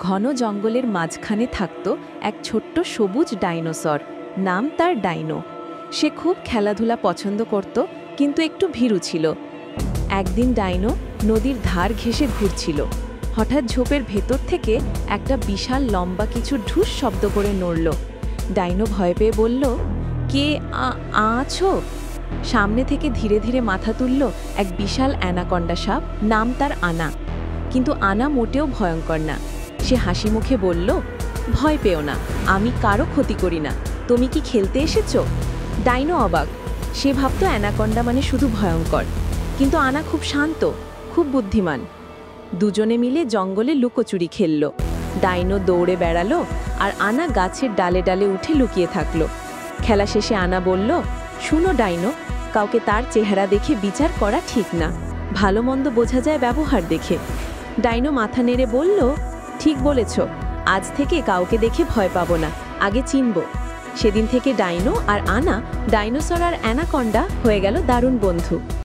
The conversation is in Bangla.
ঘন জঙ্গলের মাঝখানে থাকত এক ছোট্ট সবুজ ডাইনোসর। নাম তার ডাইনো। সে খুব খেলাধুলা পছন্দ করত, কিন্তু একটু ভীরু ছিল। একদিন ডাইনো নদীর ধার ঘেঁষে ঘুরছিল। হঠাৎ ঝোপের ভেতর থেকে একটা বিশাল লম্বা কিছু ঢুস শব্দ করে নড়ল। ডাইনো ভয় পেয়ে বলল, কে আছো? সামনে থেকে ধীরে ধীরে মাথা তুলল এক বিশাল অ্যানাকন্ডা সাপ। নাম তার আনা। কিন্তু আনা মোটেও ভয়ঙ্কর না। সে হাসি মুখে বলল, ভয় পেও না, আমি কারো ক্ষতি করি না। তুমি কি খেলতে এসেছো? ডাইনো অবাক। সে ভাবত অ্যানাকন্ডা মানে শুধু ভয়ঙ্কর, কিন্তু আনা খুব শান্ত, খুব বুদ্ধিমান। দুজনে মিলে জঙ্গলে লুকোচুরি খেলল। ডাইনো দৌড়ে বেড়ালো আর আনা গাছের ডালে ডালে উঠে লুকিয়ে থাকলো। খেলা শেষে আনা বলল, শুনো ডাইনো, কাউকে তার চেহারা দেখে বিচার করা ঠিক না। ভালো মন্দ বোঝা যায় ব্যবহার দেখে। ডাইনো মাথা নেড়ে বলল, ঠিক বলেছ, আজ থেকে কাউকে দেখে ভয় পাবো না, আগে চিনব। সেদিন থেকে ডাইনো আর আনা, ডাইনোসর আর অ্যানাকন্ডা হয়ে গেল দারুণ বন্ধু।